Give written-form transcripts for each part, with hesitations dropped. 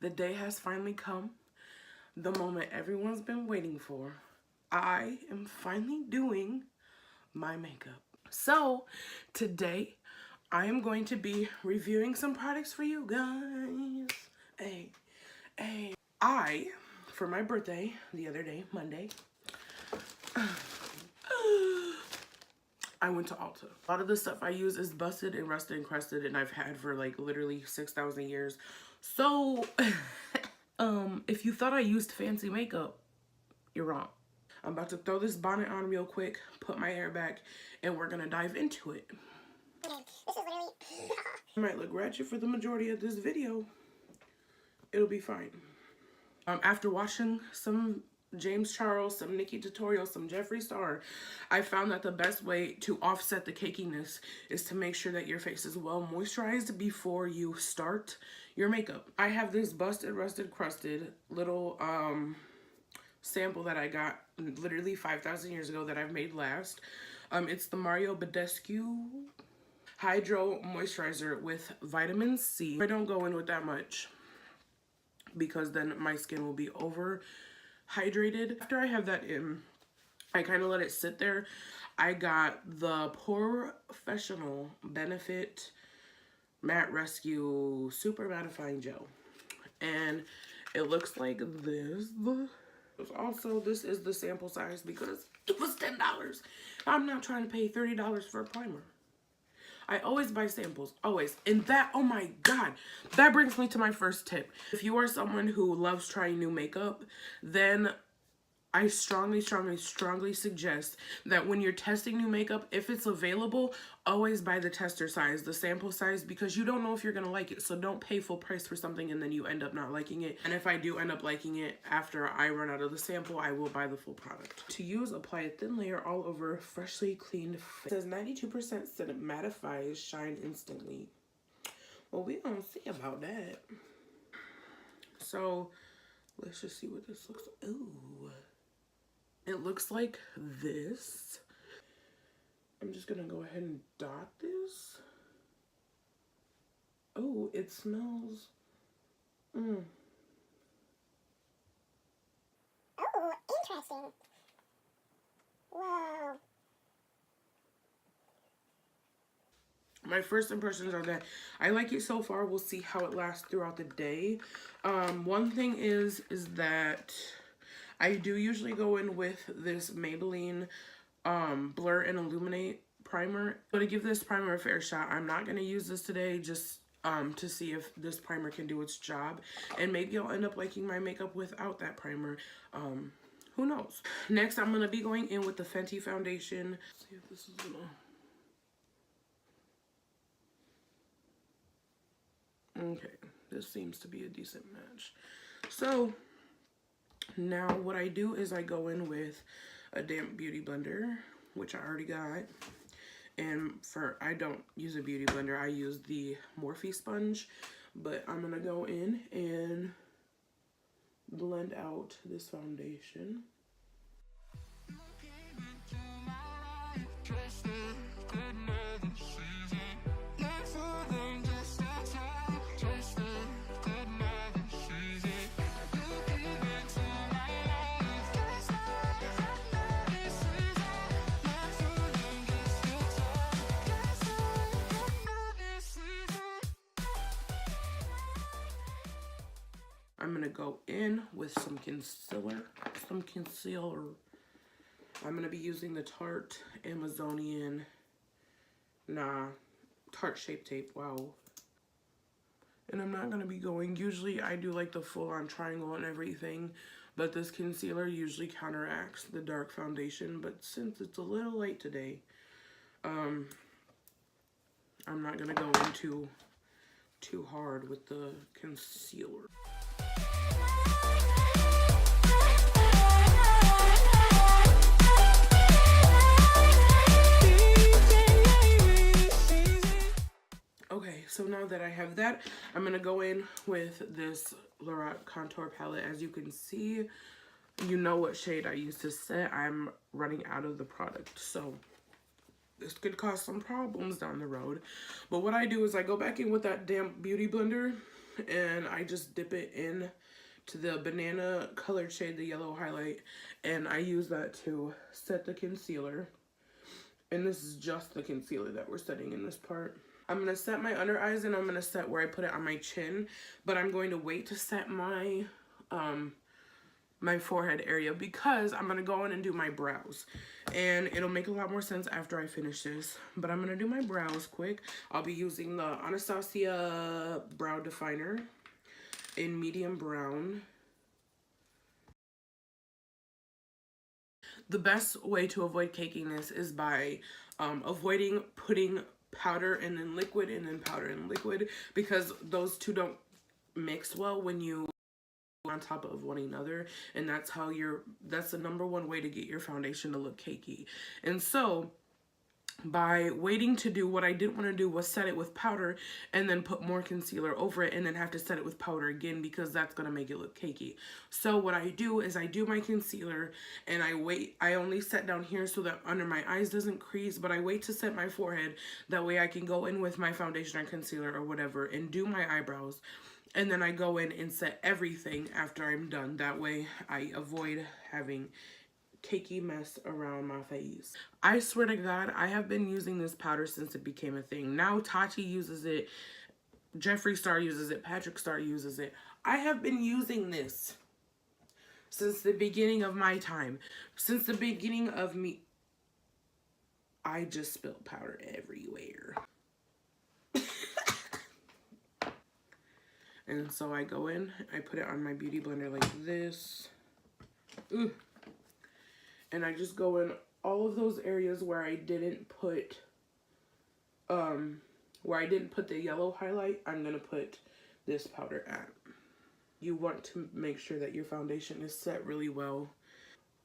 The day has finally come. The moment everyone's been waiting for. I am finally doing my makeup. So today I am going to be reviewing some products for you guys. Hey, hey. For my birthday the other day, Monday, I went to Ulta. A lot of the stuff I use is busted and rusted and crusted and I've had for like literally 6,000 years. So, if you thought I used fancy makeup, you're wrong. I'm about to throw this bonnet on real quick, put my hair back, and we're gonna dive into it. Okay, this is literally... I might look ratchet for the majority of this video. It'll be fine. After watching some James Charles, some Nikki Tutorial, some Jeffree Star, I found that the best way to offset the cakiness is to make sure that your face is well moisturized before you start your makeup. I have this busted, rusted, crusted little sample that I got literally 5,000 years ago that I've made last. It's the Mario Badescu Hydro Moisturizer with vitamin C. I don't go in with that much because then my skin will be over hydrated. After I have that in, I kind of let it sit there. I got the Professional Benefit Matte Rescue Super Mattifying Gel. And it looks like this. Also, this is the sample size because it was $10. I'm not trying to pay $30 for a primer. I always buy samples, always. And that, oh my God, that brings me to my first tip. If you are someone who loves trying new makeup, then I strongly suggest that when you're testing new makeup, if it's available, always buy the tester size, the sample size, because you don't know if you're gonna like it. So don't pay full price for something and then you end up not liking it. And if I do end up liking it after I run out of the sample, I will buy the full product. To use, apply a thin layer all over freshly cleaned face. It says 92% said it mattifies, shine instantly. Well, we gonna see about that. So let's just see what this looks like. Ooh. It looks like this. I'm just gonna go ahead and dot this. Oh, it smells. Oh, interesting. Whoa. My first impressions are that I like it so far. We'll see how it lasts throughout the day. One thing is that I do usually go in with this Maybelline Blur and Illuminate primer. I'm going to give this primer a fair shot. I'm not going to use this today just to see if this primer can do its job. And maybe I'll end up liking my makeup without that primer. Who knows? Next, I'm going to be going in with the Fenty foundation. Let's see if this is going to... Okay, this seems to be a decent match. So now what I do is I go in with a damp beauty blender, which I already got. And I don't use a beauty blender, I use the Morphe sponge. But I'm gonna go in and blend out this foundation. I'm gonna go in with some concealer. I'm gonna be using the Tarte Amazonian, Tarte Shape Tape, wow. And I'm not gonna be going, usually I do like the full-on triangle and everything, but this concealer usually counteracts the dark foundation, but since it's a little light today, I'm not gonna go in too hard with the concealer. Okay, so now that I have that, I'm going to go in with this Lorac Contour Palette. As you can see, you know what shade I used to set. I'm running out of the product, so this could cause some problems down the road. But what I do is I go back in with that damp beauty blender and I just dip it in to the banana colored shade, the yellow highlight, and I use that to set the concealer. And this is just the concealer that we're setting in this part. I'm going to set my under eyes, and I'm going to set where I put it on my chin, but I'm going to wait to set my my forehead area because I'm going to go in and do my brows. And it'll make a lot more sense after I finish this. But I'm going to do my brows quick. I'll be using the Anastasia Brow Definer in medium brown. The best way to avoid caking this is by avoiding putting powder and then liquid and then powder and liquid, because those two don't mix well when you on top of one another, and that's the number one way to get your foundation to look cakey. And so by waiting to do what I didn't want to do was set it with powder and then put more concealer over it and then have to set it with powder again, because that's going to make it look cakey. So what I do is I do my concealer and I wait. I only set down here so that under my eyes doesn't crease, but I wait to set my forehead. That way I can go in with my foundation or concealer or whatever and do my eyebrows. And then I go in and set everything after I'm done. That way I avoid having cakey mess around my face. I swear to God, I have been using this powder since it became a thing. Now Tati uses it, Jeffree Star uses it, Patrick Star uses it. I have been using this since the beginning of my time. Since the beginning of me. I just spilled powder everywhere. And so I go in, I put it on my beauty blender like this. Ooh. And I just go in all of those areas where I didn't put the yellow highlight. I'm going to put this powder at. You want to make sure that your foundation is set really well.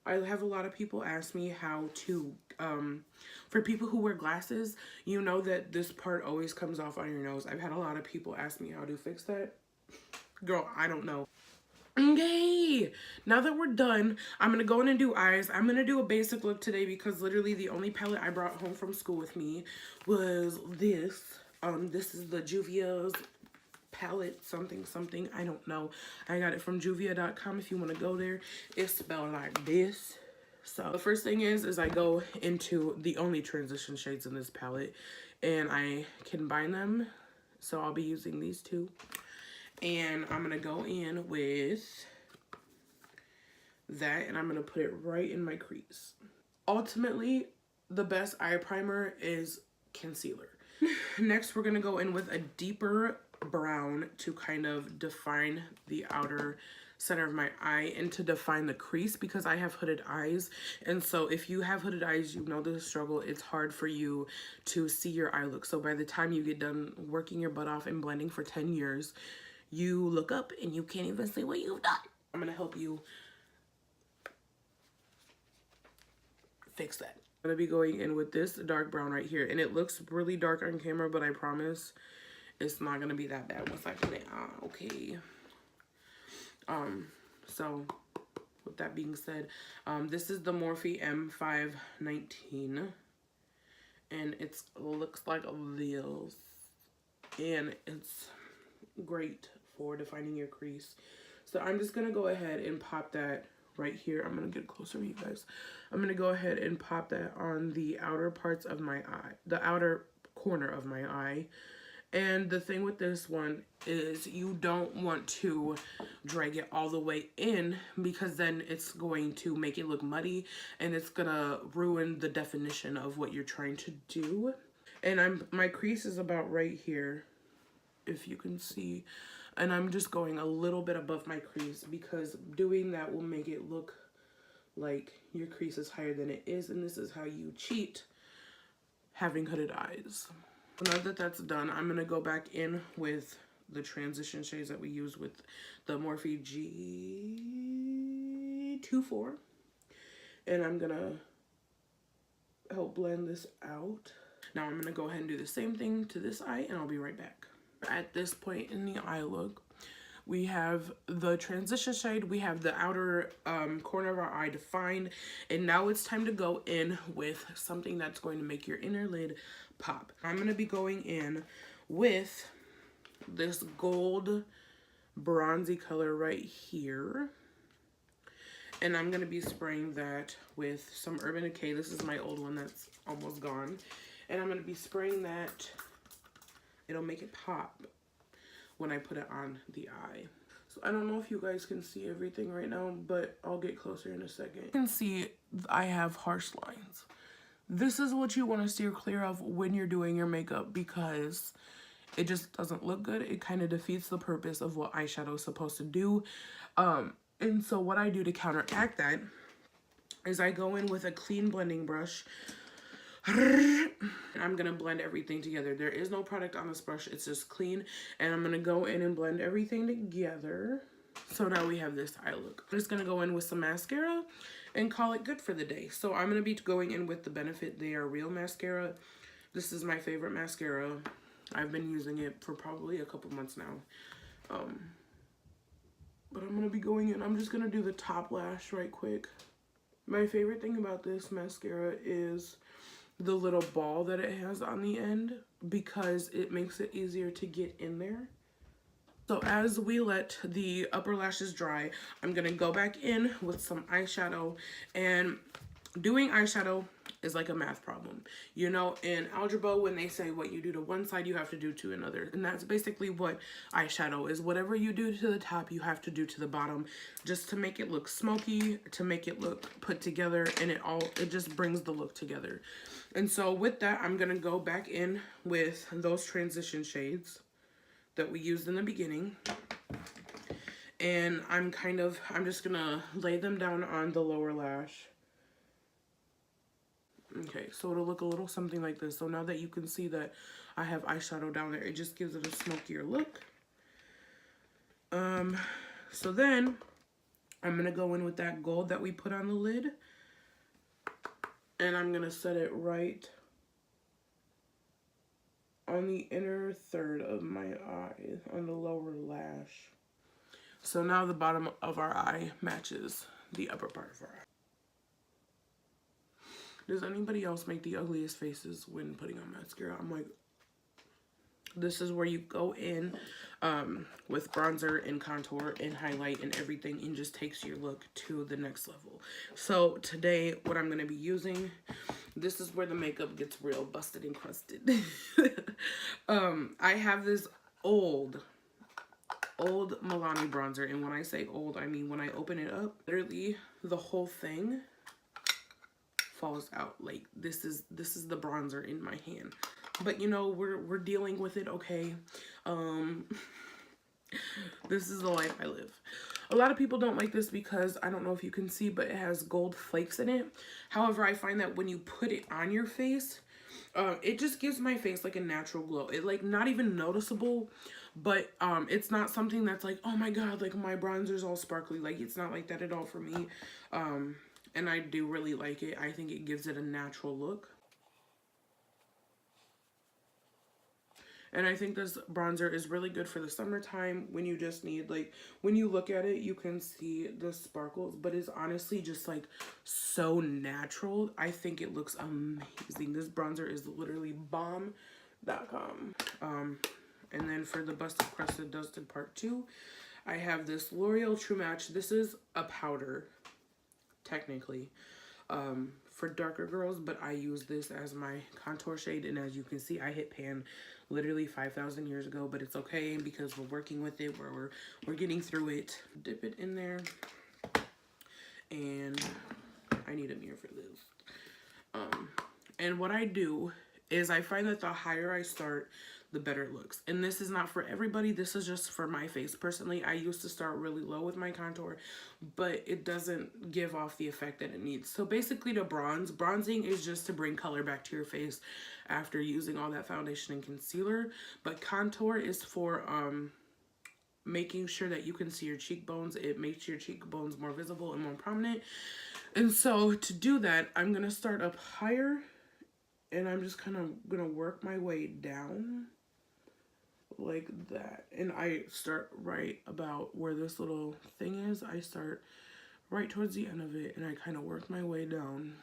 I have a lot of people ask me how to, for people who wear glasses, you know that this part always comes off on your nose. I've had a lot of people ask me how to fix that. Girl, I don't know. Okay, now that we're done, I'm going to go in and do eyes. I'm going to do a basic look today because literally the only palette I brought home from school with me was this. This is the Juvia's palette, something, I don't know. I got it from Juvia.com if you want to go there. It's spelled like this. So the first thing is I go into the only transition shades in this palette and I combine them. So I'll be using these two. And I'm going to go in with that and I'm going to put it right in my crease. Ultimately, the best eye primer is concealer. Next, we're going to go in with a deeper brown to kind of define the outer center of my eye and to define the crease because I have hooded eyes. And so if you have hooded eyes, you know the struggle. It's hard for you to see your eye look. So by the time you get done working your butt off and blending for 10 years, you look up and you can't even see what you've done. I'm going to help you fix that. I'm going to be going in with this dark brown right here. And it looks really dark on camera, but I promise it's not going to be that bad once I put it on. Okay. So with that being said, this is the Morphe M519. And it looks like this. And it's great for defining your crease. So I'm just going to go ahead and pop that right here. I'm going to get closer to you guys. I'm going to go ahead and pop that on the outer parts of my eye, the outer corner of my eye. And the thing with this one is you don't want to drag it all the way in because then it's going to make it look muddy and it's going to ruin the definition of what you're trying to do. And my crease is about right here, if you can see. And I'm just going a little bit above my crease because doing that will make it look like your crease is higher than it is. And this is how you cheat having hooded eyes. Now that that's done, I'm going to go back in with the transition shades that we use with the Morphe G24. And I'm going to help blend this out. Now I'm going to go ahead and do the same thing to this eye and I'll be right back. At this point in the eye look, we have the transition shade, we have the outer corner of our eye defined, and now it's time to go in with something that's going to make your inner lid pop. I'm going to be going in with this gold bronzy color right here. And I'm going to be spraying that with some Urban Decay. This is my old one that's almost gone. And I'm going to be spraying that. It'll make it pop when I put it on the eye. So I don't know if you guys can see everything right now, but I'll get closer in a second. You can see I have harsh lines. This is what you want to steer clear of when you're doing your makeup because it just doesn't look good. It kind of defeats the purpose of what eyeshadow is supposed to do. And so what I do to counteract that is I go in with a clean blending brush. I'm going to blend everything together. There is no product on this brush. It's just clean. And I'm going to go in and blend everything together. So now we have this eye look. I'm just going to go in with some mascara and call it good for the day. So I'm going to be going in with the Benefit They Are Real mascara. This is my favorite mascara. I've been using it for probably a couple months now. But I'm going to be going in. I'm just going to do the top lash right quick. My favorite thing about this mascara is the little ball that it has on the end because it makes it easier to get in there. So as we let the upper lashes dry, I'm going to go back in with some eyeshadow. And doing eyeshadow is like a math problem. You know, in algebra, when they say what you do to one side, you have to do to another. And that's basically what eyeshadow is. Whatever you do to the top, you have to do to the bottom, just to make it look smoky, to make it look put together, and it just brings the look together. And so with that, I'm going to go back in with those transition shades that we used in the beginning. And I'm just going to lay them down on the lower lash. Okay, so it'll look a little something like this. So now that you can see that I have eyeshadow down there, it just gives it a smokier look. So then I'm going to go in with that gold that we put on the lid. And I'm going to set it right on the inner third of my eye, on the lower lash. So now the bottom of our eye matches the upper part of our eye. Does anybody else make the ugliest faces when putting on mascara? I'm like, this is where you go in with bronzer and contour and highlight and everything, and just takes your look to the next level. So today, what I'm going to be using, this is where the makeup gets real busted and crusted. I have this old Milani bronzer, and when I say old, I mean when I open it up, literally the whole thing falls out. Like this is the bronzer in my hand. But you know, we're dealing with it, okay? This is the life I live. A lot of people don't like this because, I don't know if you can see, but it has gold flakes in it. However, I find that when you put it on your face, it just gives my face like a natural glow. It like not even noticeable, but it's not something that's like, oh my god, like my bronzer's all sparkly. Like it's not like that at all for me. And I do really like it. I think it gives it a natural look. And I think this bronzer is really good for the summertime when you just need, like, when you look at it, you can see the sparkles, but it's honestly just, like, so natural. I think it looks amazing. This bronzer is literally bomb.com. And then for the Busted Crusted Dusted Part 2, I have this L'Oreal True Match. This is a powder, technically, for darker girls, but I use this as my contour shade, and as you can see, I hit pan literally 5,000 years ago, but it's okay because we're working with it, we're getting through it. Dip it in there, and I need a mirror for this. And what I do is I find that the higher I start, the better it looks. And this is not for everybody. This is just for my face. Personally, I used to start really low with my contour, but it doesn't give off the effect that it needs. So basically to bronzing is just to bring color back to your face after using all that foundation and concealer. But contour is for making sure that you can see your cheekbones. It makes your cheekbones more visible and more prominent. And so to do that, I'm going to start up higher, and I'm just kind of going to work my way down like that. And I start right about where this little thing is. I start right towards the end of it, and I kind of work my way down.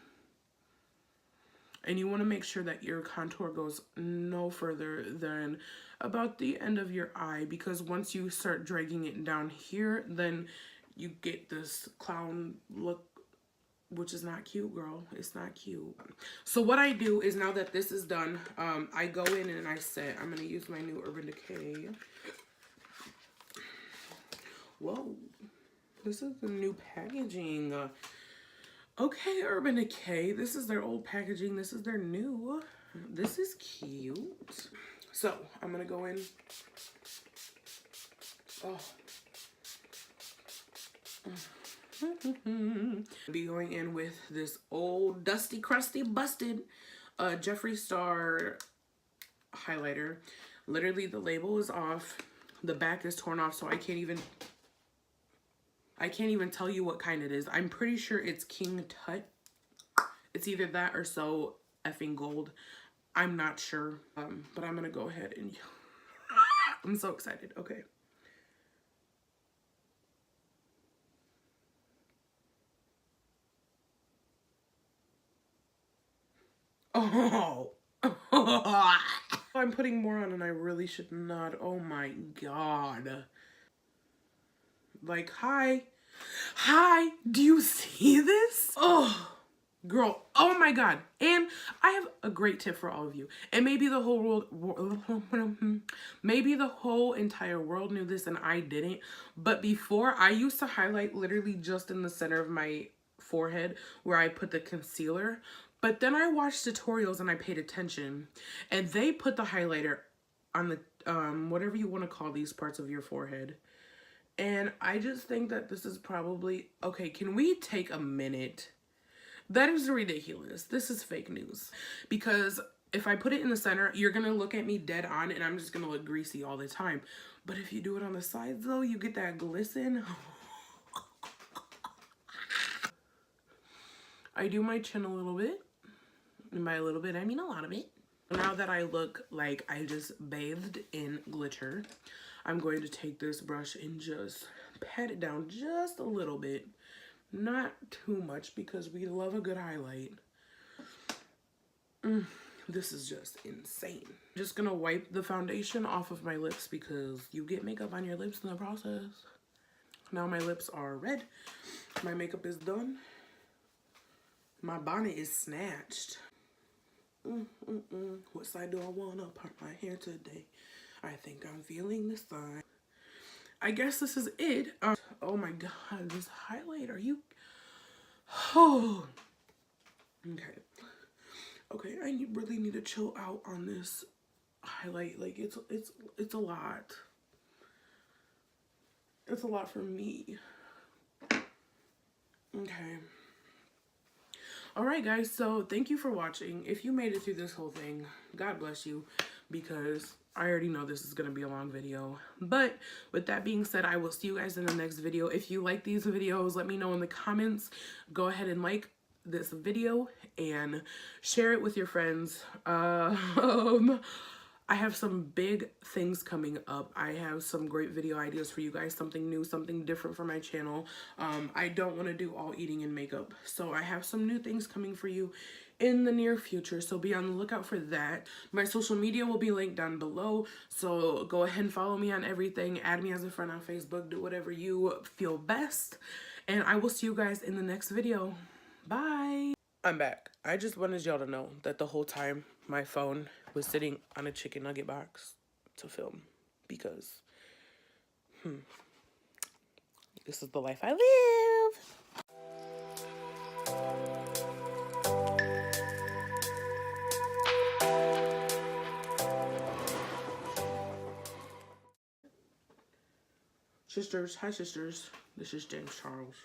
And you want to make sure that your contour goes no further than about the end of your eye, because once you start dragging it down here, then you get this clown look, which is not cute, girl. It's not cute. So what I do is, now that this is done, I go in and I set, I'm going to use my new Urban Decay. Whoa. This is the new packaging. Okay, Urban Decay. This is their old packaging. This is their new. This is cute. So, I'm going to go in. Oh. Be going in with this old dusty, crusty, busted Jeffree Star highlighter. Literally, the label is off. The back is torn off, so I can't even tell you what kind it is. I'm pretty sure it's King Tut. It's either that or So Effing Gold. I'm not sure, but I'm gonna go ahead and I'm so excited. Okay. Oh. I'm putting more on and I really should not. Oh my God. Like, hi. Hi. Do you see this? Oh, girl. Oh my God. And I have a great tip for all of you. And maybe the whole world, maybe the whole entire world knew this and I didn't. But before, I used to highlight literally just in the center of my forehead where I put the concealer. But then I watched tutorials and I paid attention. And they put the highlighter on the, whatever you want to call these parts of your forehead. And I just think that this is probably, okay, can we take a minute? That is ridiculous. This is fake news. Because if I put it in the center, you're going to look at me dead on and I'm just going to look greasy all the time. But if you do it on the sides though, you get that glisten. I do my chin a little bit. And by a little bit, I mean a lot of it. Now that I look like I just bathed in glitter, I'm going to take this brush and just pat it down just a little bit. Not too much because we love a good highlight. This is just insane. Just gonna wipe the foundation off of my lips because you get makeup on your lips in the process. Now my lips are red. My makeup is done. My bonnet is snatched. What side do I want to part my hair today? I think I'm feeling this side. I guess this is it. Oh my God, this highlight, are you? Oh. Okay. Okay, I really need to chill out on this highlight. Like, it's a lot. It's a lot for me. Okay. Alright guys, so thank you for watching. If you made it through this whole thing, God bless you, because I already know this is going to be a long video. But with that being said, I will see you guys in the next video. If you like these videos, let me know in the comments. Go ahead and like this video and share it with your friends. I have some big things coming up. I have some great video ideas for you guys, something new, something different for my channel. I don't want to do all eating and makeup, so I have some new things coming for you in the near future, so be on the lookout for that. My social media will be linked down below, so go ahead and follow me on everything. Add me as a friend on Facebook. Do whatever you feel best, and I will see you guys in the next video. Bye. I'm back. I just wanted y'all to know that the whole time my phone was sitting on a chicken nugget box to film, because this is the life I live. Sisters, hi sisters. This is James Charles.